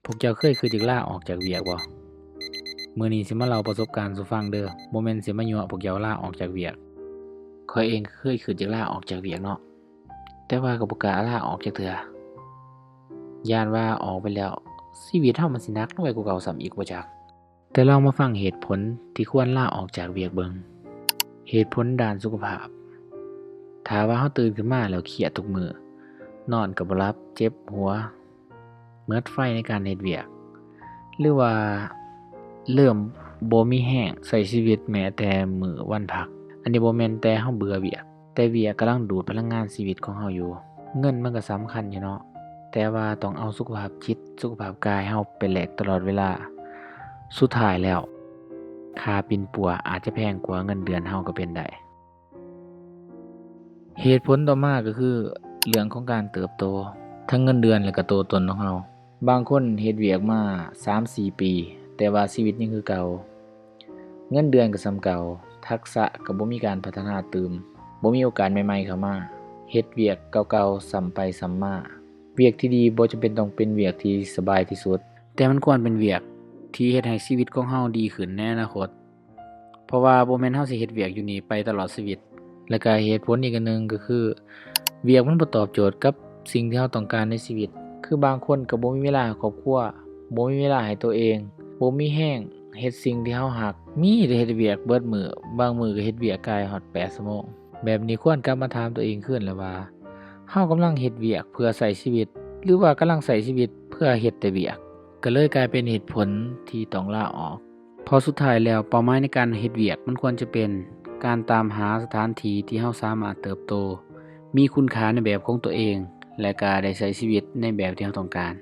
พวกเจ้าเคยคิดอยากลาออกจากเวียกบ่มื้อนี้สิมาเล่าประสบการณ์สู่ฟังเด้อบ่แม่นสิมายั่วพวกเจ้าลาออกจากเวียกข้อยเองเคยคิดอยากลาออกจากเวียกเนาะแต่ว่าก็บ่กล้าลาออกจักเทื่อย้านว่าออกไปแล้วชีวิตเรามันสิหนักหน่อยกว่าเก่าซ้ำอีกบ่จักแต่ลองมาฟังเหตุผลที่ควรลาออกจากเวียกเบิ่งเหตุผลด้านสุขภาพถ้าว่าเราตื่นขึ้นมาแล้วเครียดทุกมื้อนอนก็บ่หลับเจ็บหัวหมดไฟในการเฮ็ดเวียกหรือว่าเริ่มบ่มีแรงใช้ชีวิตแม้แต่มื้อวันพักอันนี้บ่แม่นแต่เราเบื่อเวียกแต่เวียกกำลังดูดพลังงานชีวิตของเราอยู่เงินมันก็สำคัญอยู่เนาะแต่ว่าต้องเอาสุขภาพจิตสุขภาพกายเราไปแลกตลอดเวลาสุดท้ายแล้วค่าปิ่นปัวอาจจะแพงกว่าเงินเดือนเราก็เป็นได้เหตุผลต่อมาก็คือเรื่องของการเติบโตทั้งเงินเดือนและก็ตัวตนของเราบางคนเฮ็ดเวียกมา 3-4 ปีแต่ว่าชีวิตยังคือเก่าเงินเดือนก็ส่ำเก่าทักษะก็บ่มีการพัฒนาเติมบ่มีโอกาสใหม่ๆเข้ามาเฮ็ดเวียกเก่าๆซ้ำไปซ้ำมาเวียกที่ดีบ่จำเป็นต้องเป็นเวียกที่สบายที่สุดแต่มันควรเป็นเวียกที่เฮ็ดให้ชีวิตของเราดีขึ้นในอนาคตเพราะว่าบ่แม่นเราสิเฮ็ดเวียกอยู่นี่ไปตลอดชีวิตและก็เหตุผลอีกอันหนึ่งก็คือเวียกมันบ่ตอบโจทย์กับสิ่งที่เราต้องการในชีวิตคือบางคนก็บ่มีเวลาให้ครอบครัวบ่มีเวลาให้ตัวเองบ่มีแรงเฮ็ดสิ่งที่เรารักมีแต่เฮ็ดเวียกเบิดมื้อบางมื้อก็เฮ็ดเวียกกายฮอด8 ชั่วโมงแบบนี้ควรกลับมาถามตัวเองคืนแล้วว่าเรากำลังเฮ็ดเวียกเพื่อใช้ชีวิตหรือว่ากำลังใช้ชีวิตเพื่อเฮ็ดแต่เวียกก็เลยกลายเป็นเหตุผลที่ต้องลาออกเพราะสุดท้ายแล้วเป้าหมายในการเฮ็ดเวียกมันควรจะเป็นการตามหาสถานที่ที่เราสามารถเติบโตมีคุณค่าในแบบของตัวเองและก็ได้ใช้ชีวิตในแบบที่เราต้องการ